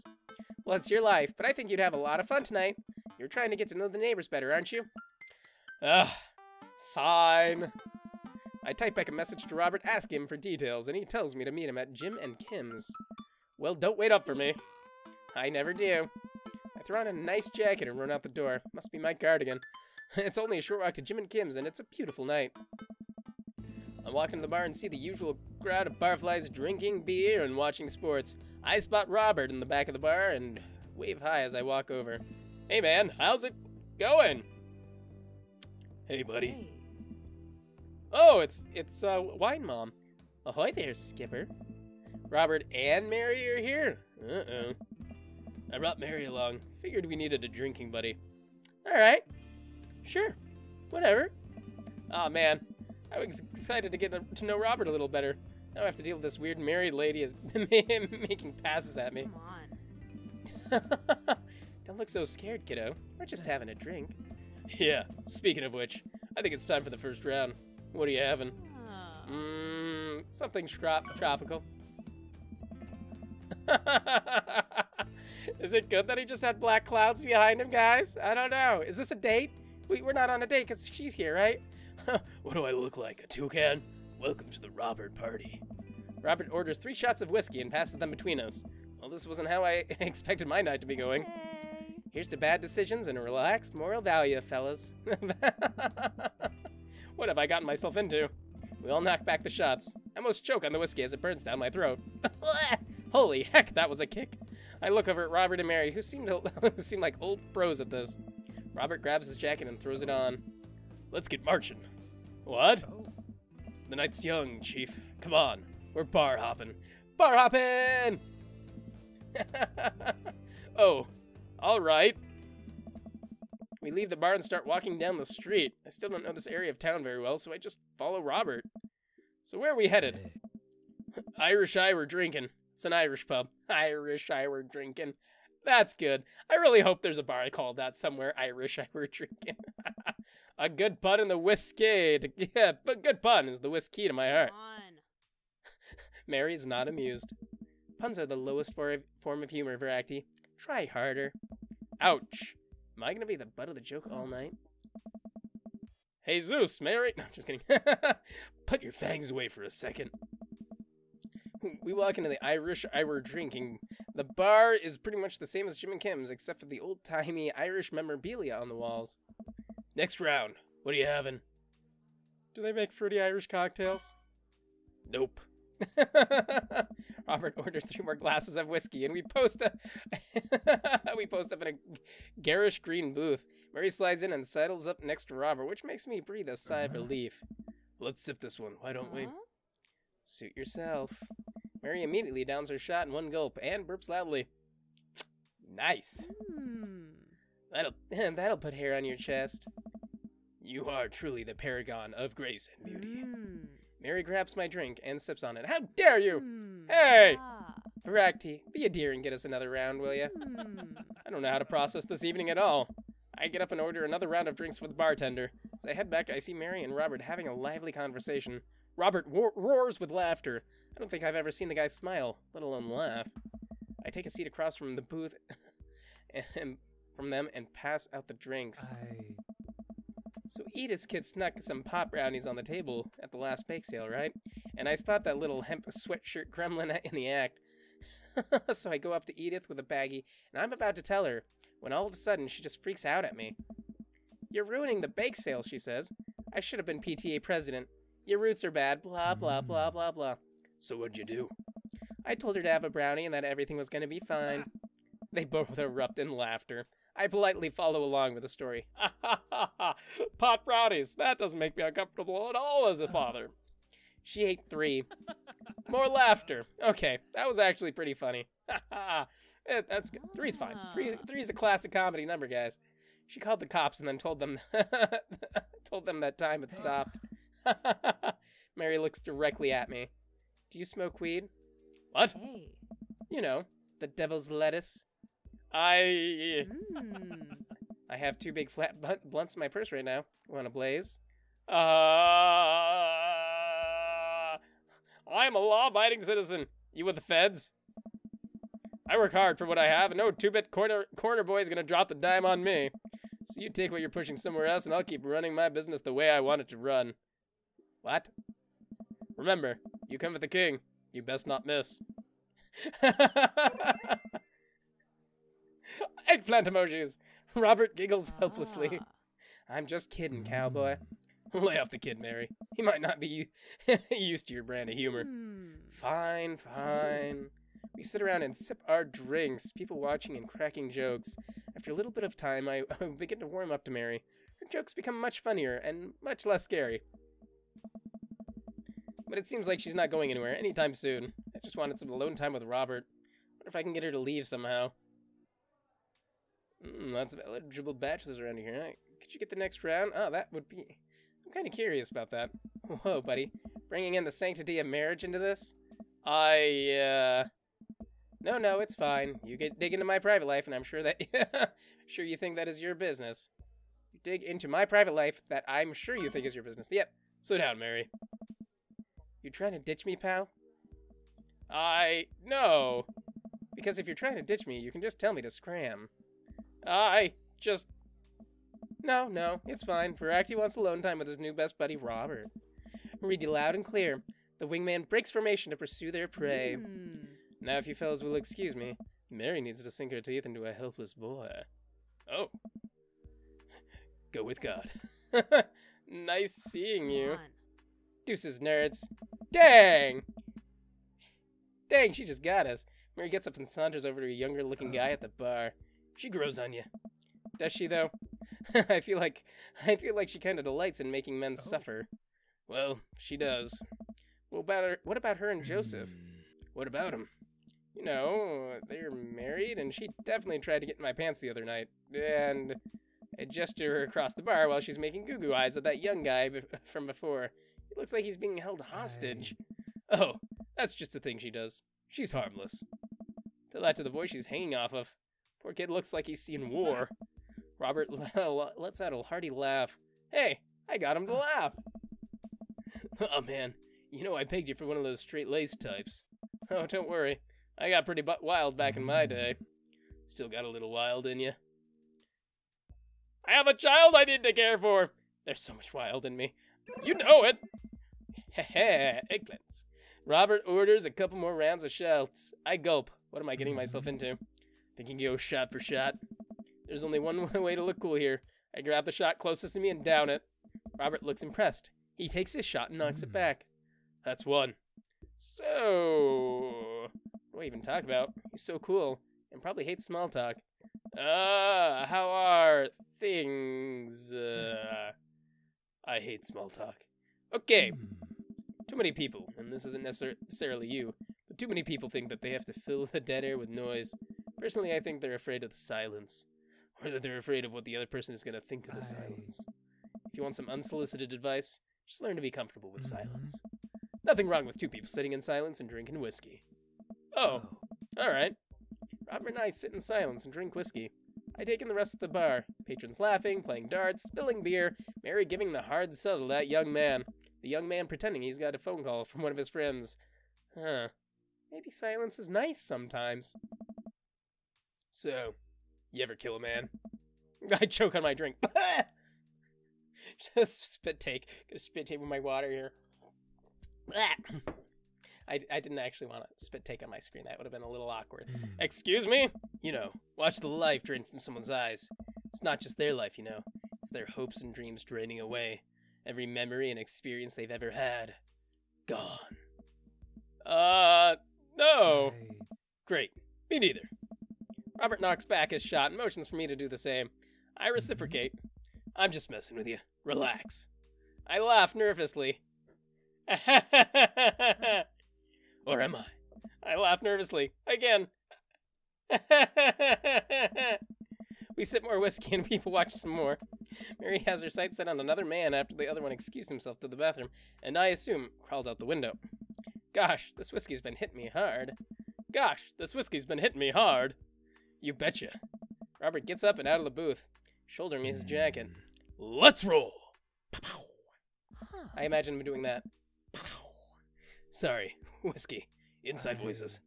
Well, it's your life, but I think you'd have a lot of fun tonight. You're trying to get to know the neighbors better, aren't you? Ugh. Fine. I type back a message to Robert, ask him for details, and he tells me to meet him at Jim and Kim's. Well, don't wait up for me. I never do. I throw on a nice jacket and run out the door. Must be my cardigan. It's only a short walk to Jim and Kim's, and it's a beautiful night. I walk into the bar and see the usual crowd of barflies drinking beer and watching sports. I spot Robert in the back of the bar and wave hi as I walk over. Hey, man, how's it going? Hey, buddy. Hey. Oh, it's Wine Mom. Ahoy there, Skipper. Robert and Mary are here? Uh-oh. I brought Mary along. Figured we needed a drinking buddy. All right. Sure. Whatever. Aw, man. I was excited to get to know Robert a little better. Now I have to deal with this weird married lady making passes at me. Come on. Don't look so scared, kiddo. We're just having a drink. Yeah, speaking of which, I think it's time for the first round. What are you having? Something tropical. Is it good that he just had black clouds behind him, guys? I don't know. Is this a date? We're not on a date because she's here, right? What do I look like, a toucan? Welcome to the Robert party. Robert orders 3 shots of whiskey and passes them between us. Well, this wasn't how I expected my night to be going. Here's to bad decisions and a relaxed moral value, fellas. What have I gotten myself into? We all knock back the shots. I almost choke on the whiskey as it burns down my throat. Holy heck, that was a kick. I look over at Robert and Mary, who seem like old pros at this. Robert grabs his jacket and throws it on. Let's get marching. What? Oh. The night's young, Chief. Come on. We're bar hopping. Bar hopping! Oh, all right. We leave the bar and start walking down the street. I still don't know this area of town very well, so I just follow Robert. So where are we headed? Irish Eye we're drinking. It's an Irish pub. Irish Eye we're drinking. That's good. I really hope there's a bar called that somewhere. Irish Eye we're drinking. A good pun in the whiskey. Yeah, but good pun is the whiskey to my heart. Mary's not amused. Puns are the lowest form of humor, Voraktee. Try harder. Ouch. Am I gonna be the butt of the joke all night? Hey Zeus, Mary. No, just kidding. Put your fangs away for a second. We walk into the Irish Eye we're drinking. The bar is pretty much the same as Jim and Kim's, except for the old-timey Irish memorabilia on the walls. Next round. What are you having? Do they make fruity Irish cocktails? Nope. Robert orders 3 more glasses of whiskey, and we post up in a garish green booth. Mary slides in and settles up next to Robert, which makes me breathe a sigh of relief. Let's sip this one, why don't we? Suit yourself. Mary immediately downs her shot in one gulp and burps loudly. Nice. That'll put hair on your chest. You are truly the paragon of grace and beauty. Mary grabs my drink and sips on it. How dare you! Hey! Voraktee, be a dear and get us another round, will ya? I don't know how to process this evening at all. I get up and order another round of drinks for the bartender. As I head back, I see Mary and Robert having a lively conversation. Robert roars with laughter. I don't think I've ever seen the guy smile, let alone laugh. I take a seat across from the booth and from them and pass out the drinks. So Edith's kid snuck some pot brownies on the table at the last bake sale, right? And I spot that little hemp sweatshirt gremlin in the act. So I go up to Edith with a baggie, and I'm about to tell her, when all of a sudden she just freaks out at me. You're ruining the bake sale, she says. I should have been PTA president. Your roots are bad, blah, blah, blah, blah, blah. So what'd you do? I told her to have a brownie and that everything was going to be fine. They both erupt in laughter. I politely follow along with the story. Pot brownies. That doesn't make me uncomfortable at all as a father. She ate 3. More laughter. Okay, that was actually pretty funny. That's good. 3's fine. 3's a classic comedy number, guys. She called the cops and then told them that time had stopped. Mary looks directly at me. Do you smoke weed? What? Hey. You know, the devil's lettuce. I have 2 big flat blunts in my purse right now. Want a blaze? I'm a law-abiding citizen. You with the feds? I work hard for what I have, and no 2-bit corner boy is gonna drop the dime on me. So you take what you're pushing somewhere else, and I'll keep running my business the way I want it to run. What? Remember, you come with the king. You best not miss. Eggplant emojis. Robert giggles helplessly. I'm just kidding, cowboy. Lay off the kid, Mary. He might not be used to your brand of humor. Fine, fine. We sit around and sip our drinks, people watching and cracking jokes. After a little bit of time, I begin to warm up to Mary. Her jokes become much funnier and much less scary. But it seems like she's not going anywhere anytime soon. I just wanted some alone time with Robert. Wonder if I can get her to leave somehow. Lots of eligible bachelors around here. Could you get the next round? Oh, that would be... I'm kind of curious about that. Whoa, buddy. Bringing in the sanctity of marriage into this? No, it's fine. You dig into my private life, and I'm sure that... sure you think that is your business. You dig into my private life that I'm sure you think is your business. Yep. Slow down, Mary. You trying to ditch me, pal? No. Because if you're trying to ditch me, you can just tell me to scram. No, it's fine. Voraktee wants alone time with his new best buddy, Robert. Read you loud and clear. The wingman breaks formation to pursue their prey. Now, if you fellas will excuse me, Mary needs to sink her teeth into a helpless boy. Oh. Go with God. Nice seeing you. Deuces, nerds. Dang! Dang, she just got us. Mary gets up and saunters over to a younger-looking guy at the bar. She grows on you. Does she, though? I feel like she kind of delights in making men suffer. Well, she does. What about her and Joseph? What about him? You know, they're married, and she definitely tried to get in my pants the other night. And I gesture her across the bar while she's making goo-goo eyes at that young guy from before. It looks like he's being held hostage. Oh, that's just a thing she does. She's harmless. Tell that to the boy she's hanging off of. Poor kid looks like he's seen war. Robert lets out a hearty laugh. Hey, I got him to laugh. Oh, man. You know I pegged you for one of those straight-laced types. Oh, don't worry. I got pretty wild back in my day. Still got a little wild in you. I have a child I need to care for. There's so much wild in me. You know it. Heh, eggplants. Robert orders a couple more rounds of shots. I gulp. What am I getting myself into? Thinking go shot for shot. There's only one way to look cool here. I grab the shot closest to me and down it. Robert looks impressed. He takes his shot and knocks it back. That's one. So, what do I even talk about? He's so cool and probably hates small talk. How are things? I hate small talk. Okay. Too many people, and this isn't necessarily you, but too many people think that they have to fill the dead air with noise. Personally, I think they're afraid of the silence, or that they're afraid of what the other person is going to think of the silence. If you want some unsolicited advice, just learn to be comfortable with silence. Nothing wrong with two people sitting in silence and drinking whiskey. Oh, alright. Robert and I sit in silence and drink whiskey. I take in the rest of the bar. Patrons laughing, playing darts, spilling beer, Mary giving the hard sell to that young man. The young man pretending he's got a phone call from one of his friends. Huh. Maybe silence is nice sometimes. So, you ever kill a man? I choke on my drink. Just spit take. Gonna spit take with my water here. I didn't actually want to spit take on my screen. That would have been a little awkward. Excuse me? You know, watch the life drain from someone's eyes. It's not just their life, you know. It's their hopes and dreams draining away. Every memory and experience they've ever had. Gone. No. Great. Me neither. Robert knocks back his shot and motions for me to do the same. I reciprocate. I'm just messing with you. Relax. I laugh nervously. Or am I? I laugh nervously. Again. We sip more whiskey and people watch some more. Mary has her sights set on another man after the other one excused himself to the bathroom, and I assume crawled out the window. Gosh, this whiskey's been hitting me hard. Gosh, this whiskey's been hitting me hard. You betcha. Robert gets up and out of the booth, shouldering his jacket. Let's roll! I imagine him doing that. Sorry, whiskey. Inside voices.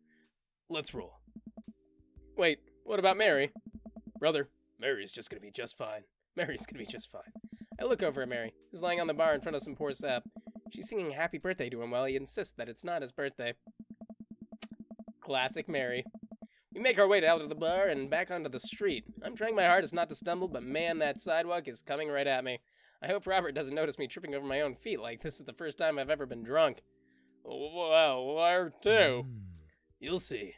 Let's roll. Wait, what about Mary? Brother, Mary's just gonna be just fine. Mary's gonna be just fine. I look over at Mary, who's lying on the bar in front of some poor sap. She's singing happy birthday to him while he insists that it's not his birthday. Classic Mary. We make our way out of the bar and back onto the street. I'm trying my hardest not to stumble, but man, that sidewalk is coming right at me. I hope Robert doesn't notice me tripping over my own feet like this is the first time I've ever been drunk. Well, where to? You'll see.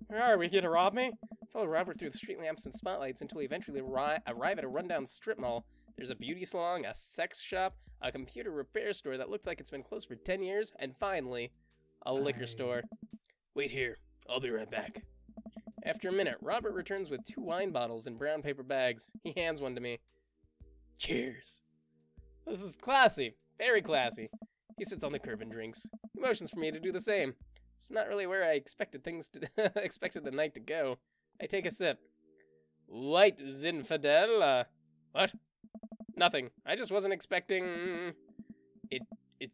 Where are we? Gonna rob me? Follow Robert through the street lamps and spotlights until we eventually arrive at a rundown strip mall. There's a beauty salon, a sex shop, a computer repair store that looks like it's been closed for 10 years, and finally, a liquor store. Wait here. I'll be right back. After a minute, Robert returns with 2 wine bottles in brown paper bags. He hands one to me. Cheers. This is classy. Very classy. He sits on the curb and drinks. He motions for me to do the same. It's not really where I expected expected the night to go. I take a sip. White Zinfandel? What? Nothing. I just wasn't expecting... It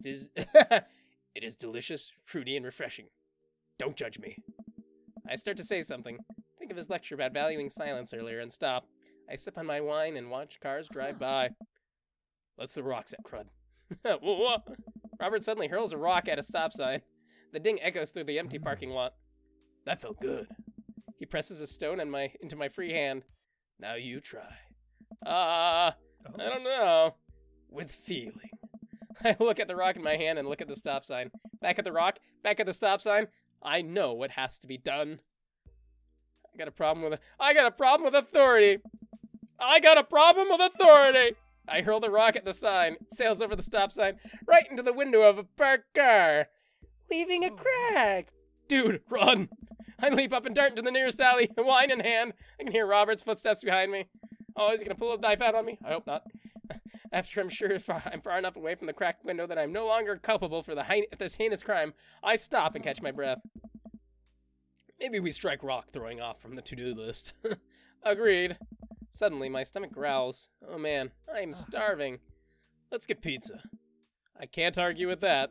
is... It is delicious, fruity, and refreshing. Don't judge me. I start to say something. Think of his lecture about valuing silence earlier and stop. I sip on my wine and watch cars drive by. Let's the rocks at crud. Robert suddenly hurls a rock at a stop sign. The ding echoes through the empty parking lot. That felt good. He presses a stone into my free hand. Now you try. I don't know. With feeling. I look at the rock in my hand and look at the stop sign. Back at the rock, back at the stop sign. I know what has to be done. I got a problem with authority. I got a problem with authority. I hurl the rock at the sign. It sails over the stop sign, right into the window of a parked car, leaving a crack. Dude, run. I leap up and dart into the nearest alley, wine in hand. I can hear Robert's footsteps behind me. Oh, is he gonna pull a knife out on me? I hope not. After I'm sure I'm far enough away from the cracked window that I'm no longer culpable for this heinous crime, I stop and catch my breath. Maybe we strike rock throwing off from the to-do list. Agreed. Suddenly, my stomach growls. Oh man, I am starving. Let's get pizza. I can't argue with that.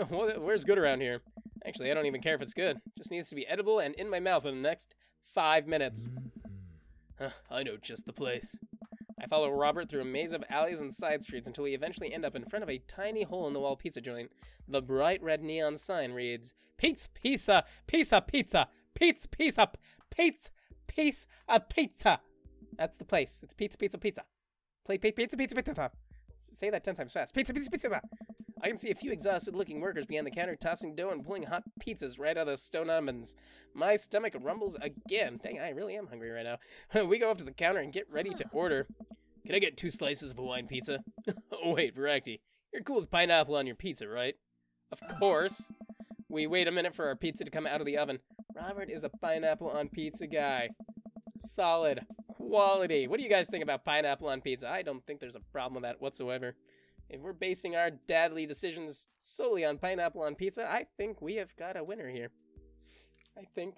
Where's good around here? Actually, I don't even care if it's good. Just needs to be edible and in my mouth in the next 5 minutes. I know just the place. I follow Robert through a maze of alleys and side streets until we eventually end up in front of a tiny hole-in-the-wall pizza joint. The bright red neon sign reads, Pizza, pizza, pizza, pizza, pizza, pizza, pizza, pizza, pizza. That's the place. It's pizza, pizza, pizza. Play pizza, pizza, pizza. Say that 10 times fast. Pizza, pizza, pizza. I can see a few exhausted-looking workers behind the counter tossing dough and pulling hot pizzas right out of the stone ovens. My stomach rumbles again. Dang, I really am hungry right now. We go up to the counter and get ready to order. Can I get 2 slices of Hawaiian pizza? Oh, wait, Voraktee, you're cool with pineapple on your pizza, right? Of course. We wait a minute for our pizza to come out of the oven. Robert is a pineapple on pizza guy. Solid. Quality. What do you guys think about pineapple on pizza? I don't think there's a problem with that whatsoever. If we're basing our dadly decisions solely on pineapple on pizza, I think we have got a winner here. I think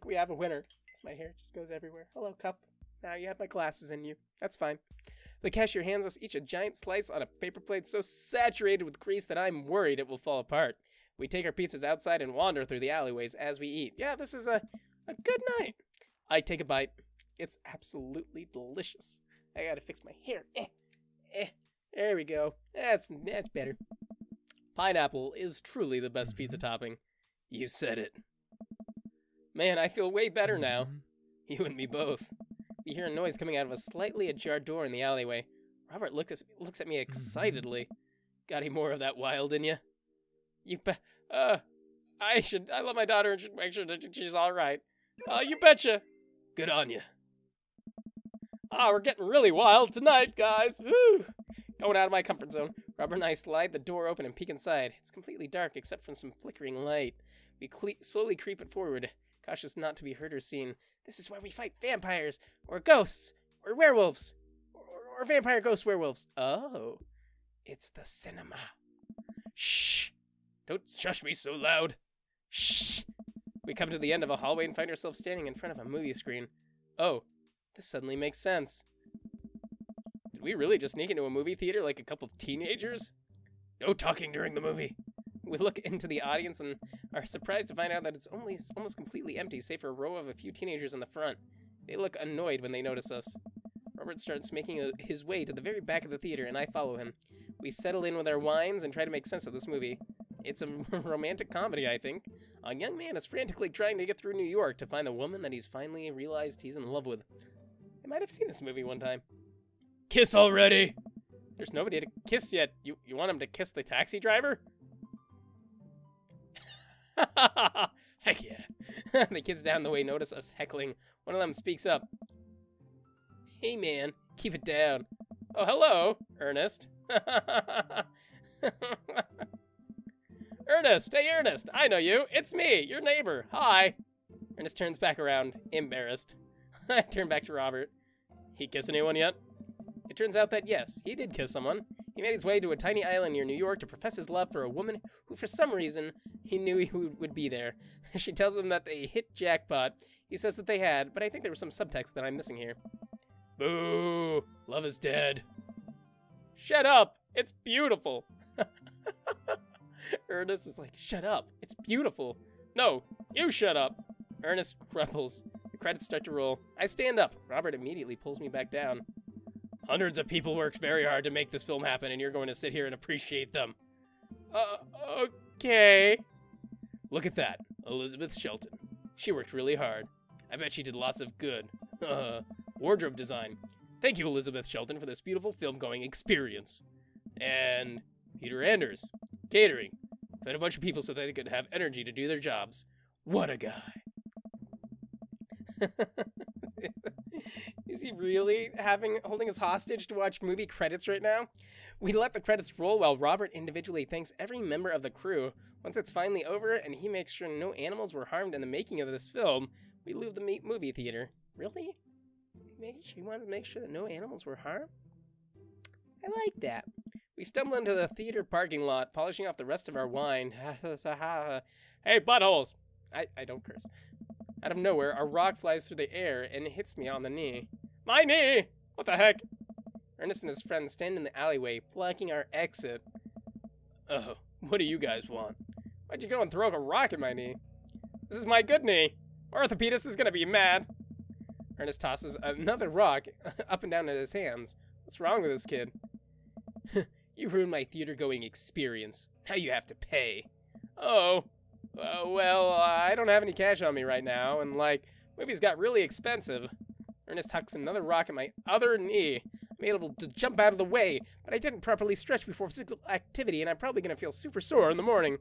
we have a winner. My hair just goes everywhere. Hello, cup. Now you have my glasses in you. That's fine. The cashier hands us each a giant slice on a paper plate so saturated with grease that I'm worried it will fall apart. We take our pizzas outside and wander through the alleyways as we eat. Yeah, this is a good night. I take a bite. It's absolutely delicious. I gotta fix my hair. There we go. That's better. Pineapple is truly the best pizza topping. You said it. Man, I feel way better now. You and me both. We hear a noise coming out of a slightly ajar door in the alleyway. Robert looks at me excitedly. Got any more of that wild in you? I love my daughter and should make sure that she's alright. You betcha. Good on you. We're getting really wild tonight, guys. Woo! Going out of my comfort zone. Robert and I slide the door open and peek inside. It's completely dark except for some flickering light. We slowly creep it forward, cautious not to be heard or seen. This is where we fight vampires, or ghosts, or werewolves, or vampire ghost werewolves. Oh, it's the cinema. Shh! Don't shush me so loud. Shh! We come to the end of a hallway and find ourselves standing in front of a movie screen. Oh, this suddenly makes sense. Did we really just sneak into a movie theater like a couple of teenagers? No talking during the movie. We look into the audience and are surprised to find out that it's almost completely empty, save for a row of a few teenagers in the front. They look annoyed when they notice us. Robert starts making his way to the very back of the theater, and I follow him. We settle in with our wines and try to make sense of this movie. It's a romantic comedy, I think. A young man is frantically trying to get through New York to find the woman that he's finally realized he's in love with. I might have seen this movie one time. Kiss already! There's nobody to kiss yet. You want him to kiss the taxi driver? Heck yeah. The kids down the way notice us heckling. One of them speaks up. Hey man, keep it down. Oh, hello, Ernest. Ernest, hey Ernest, I know you. It's me, your neighbor. Hi. Ernest turns back around, embarrassed. I turn back to Robert. He kiss anyone yet? It turns out that yes, he did kiss someone. He made his way to a tiny island near New York to profess his love for a woman who, for some reason, he knew he would be there. She tells him that they hit jackpot. He says that they had, but I think there was some subtext that I'm missing here. Boo! Love is dead. Shut up! It's beautiful! Ernest is like, shut up! It's beautiful! No, you shut up! Ernest grumbles. The credits start to roll. I stand up. Robert immediately pulls me back down. Hundreds of people worked very hard to make this film happen, and you're going to sit here and appreciate them. Okay. Look at that. Elizabeth Shelton. She worked really hard. I bet she did lots of good. Wardrobe design. Thank you, Elizabeth Shelton, for this beautiful film-going experience. And Peter Anders. Catering. Fed a bunch of people so they could have energy to do their jobs. What a guy. Is he really holding us hostage to watch movie credits right now? We let the credits roll while Robert individually thanks every member of the crew. Once it's finally over and he makes sure no animals were harmed in the making of this film, we leave the movie theater. Really? You want to make sure that no animals were harmed? I like that. We stumble into the theater parking lot, polishing off the rest of our wine. Hey, buttholes! I don't curse. Out of nowhere, a rock flies through the air and hits me on the knee. My knee! What the heck? Ernest and his friends stand in the alleyway, blocking our exit. Oh, what do you guys want? Why'd you go and throw a rock at my knee? This is my good knee. Orthopedist is gonna be mad. Ernest tosses another rock up and down in his hands. What's wrong with this kid? You ruined my theater-going experience. Now you have to pay. Oh. Well, I don't have any cash on me right now, and, movies got really expensive. Ernest hucks another rock at my other knee. I'm able to jump out of the way, but I didn't properly stretch before physical activity, and I'm probably gonna feel super sore in the morning.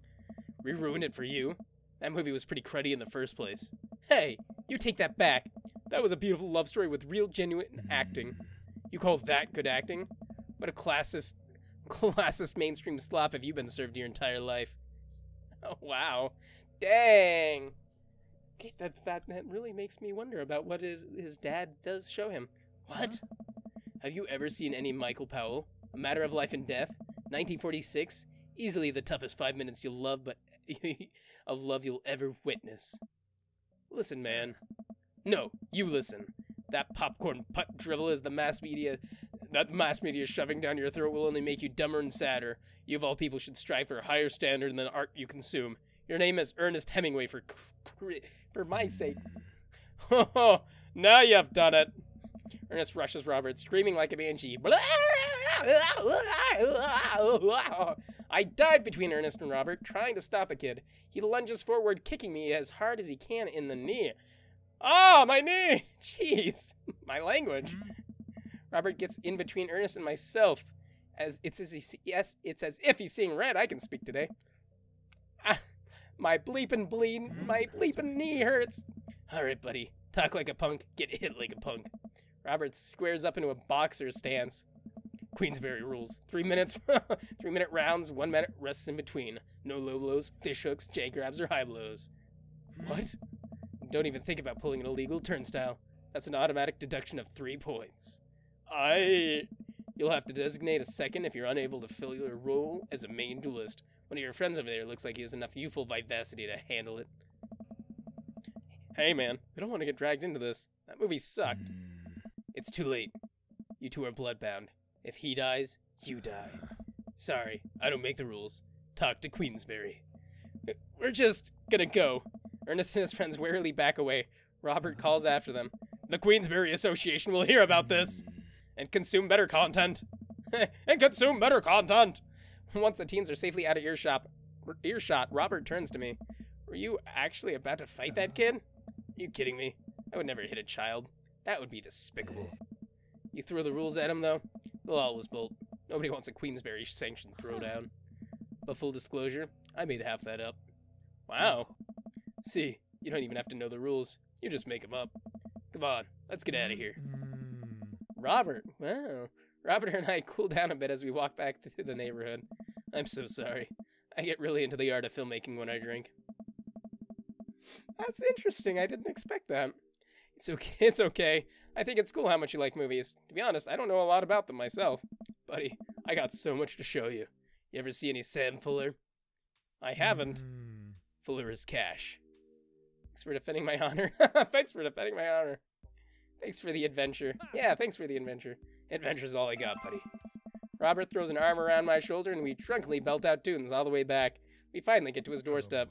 We ruined it for you. That movie was pretty cruddy in the first place. Hey, you take that back. That was a beautiful love story with real, genuine acting. You call that good acting? What a classist mainstream slop have you been served your entire life? Oh, wow. Dang. Okay, that really makes me wonder about what his dad does show him. What? Have you ever seen any Michael Powell? A Matter of Life and Death? 1946? Easily the toughest 5 minutes you'll love, but of love you'll ever witness. Listen, man. No, you listen. That popcorn putt drivel is the mass media is shoving down your throat will only make you dumber and sadder. You of all people should strive for a higher standard than the art you consume. Your name is Ernest Hemingway for my sakes. Oh, now you've done it. Ernest rushes Robert, screaming like a banshee. I dive between Ernest and Robert, trying to stop the kid. He lunges forward, kicking me as hard as he can in the knee. Ah, my knee! Jeez, my language. Robert gets in between Ernest and myself. It's as if he's seeing red. I can speak today. Ah, my bleeping knee hurts. All right, buddy. Talk like a punk. Get hit like a punk. Robert squares up into a boxer stance. Queensberry rules. 3 minutes, 3 minute rounds, 1 minute rests in between. No low blows, fish hooks, J grabs, or high blows. What? Don't even think about pulling an illegal turnstile. That's an automatic deduction of 3 points. You'll have to designate a second if you're unable to fill your role as a main duelist. One of your friends over there looks like he has enough youthful vivacity to handle it. Hey man, we don't want to get dragged into this. That movie sucked. It's too late. You two are bloodbound. If he dies, you die. Sorry, I don't make the rules. Talk to Queensberry. We're just gonna go. Ernest and his friends warily back away. Robert calls after them. The Queensberry Association will hear about this. And consume better content. And consume better content. Once the teens are safely out of earshot, Robert turns to me. Were you actually about to fight that kid? Are you kidding me? I would never hit a child. That would be despicable. You throw the rules at him, though? They'll always bolt. Nobody wants a Queensberry-sanctioned throwdown. But full disclosure, I made half that up. Wow. See, you don't even have to know the rules. You just make them up. Come on, let's get out of here. Robert, wow. Robert and I cool down a bit as we walk back to the neighborhood. I'm so sorry. I get really into the art of filmmaking when I drink. That's interesting. I didn't expect that. It's okay. It's okay. I think it's cool how much you like movies. To be honest, I don't know a lot about them myself. Buddy, I got so much to show you. You ever see any Sam Fuller? I haven't. Fuller is cash. Thanks for defending my honor. Thanks for defending my honor. Thanks for the adventure. Yeah, thanks for the adventure. Adventure's all I got, buddy. Robert throws an arm around my shoulder and we drunkenly belt out tunes all the way back. We finally get to his doorstep.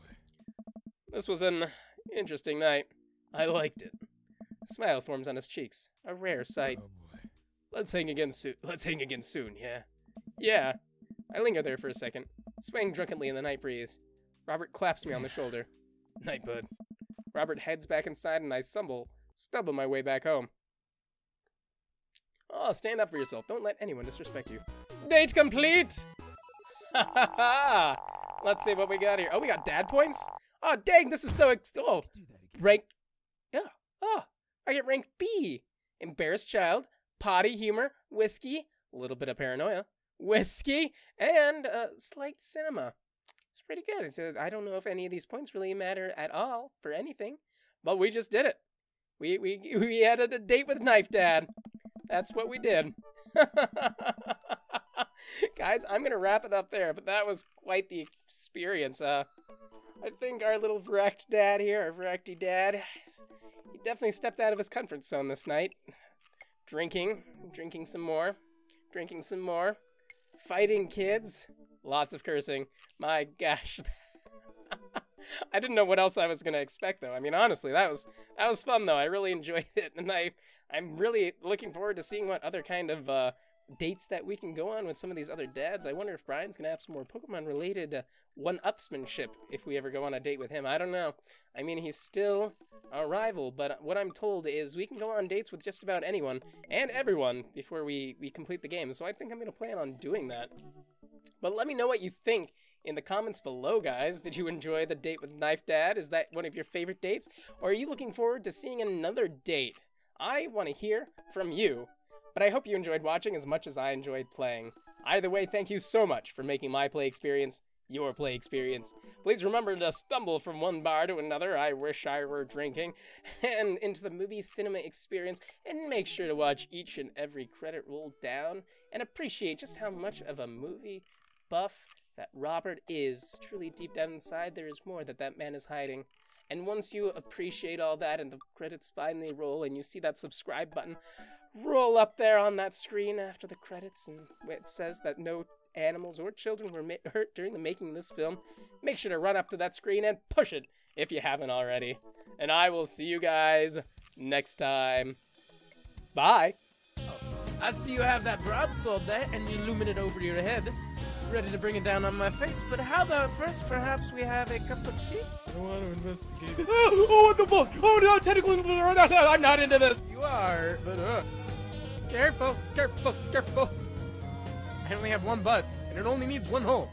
This was an interesting night. I liked it. A smile forms on his cheeks. A rare sight. Let's hang again soon, yeah? Yeah. I linger there for a second, swaying drunkenly in the night breeze. Robert claps me on the shoulder. Night, bud. Robert heads back inside and I stumble my way back home. Oh, stand up for yourself. Don't let anyone disrespect you. Date complete! Ha ha ha! Let's see what we got here. Oh, we got dad points? Oh, dang, this is so oh, rank, yeah. Oh, I get rank B. Embarrassed child, potty humor, whiskey, a little bit of paranoia, whiskey, and slight cinema. It's pretty good. I don't know if any of these points really matter at all for anything, but we just did it. We had a date with Knife Dad. That's what we did. Guys, I'm gonna wrap it up there, but that was quite the experience. I think our little Voraktee dad here, our Voraktee dad, he definitely stepped out of his comfort zone this night. Drinking some more, fighting kids, lots of cursing. My gosh. I didn't know what else I was gonna expect, though. I mean, honestly, that was fun, though. I really enjoyed it, and I'm really looking forward to seeing what other kind of dates that we can go on with some of these other dads. I wonder if Brian's gonna have some more Pokemon-related one-upsmanship if we ever go on a date with him. I don't know. I mean, he's still a rival, but what I'm told is we can go on dates with just about anyone and everyone before we complete the game. So I think I'm gonna plan on doing that. But let me know what you think in the comments below, guys. Did you enjoy the date with Knife Dad? Is that one of your favorite dates? Or are you looking forward to seeing another date? I want to hear from you. But I hope you enjoyed watching as much as I enjoyed playing. Either way, thank you so much for making my play experience your play experience. Please remember to stumble from one bar to another, I wish I were drinking, and into the movie cinema experience, and make sure to watch each and every credit roll down, and appreciate just how much of a movie buff that Robert is. Truly deep down inside, there is more that man is hiding. And once you appreciate all that and the credits finally roll and you see that subscribe button roll up there on that screen after the credits and it says that no animals or children were hurt during the making of this film, make sure to run up to that screen and push it if you haven't already. And I will see you guys next time. Bye. I see you have that broadsword there and you illumine it over your head. Ready to bring it down on my face, but how about first perhaps we have a cup of tea? I want to investigate. Oh, what the balls! Oh no, tentacles! I'm not into this! You are, but careful, careful, careful. I only have one butt, and it only needs one hole.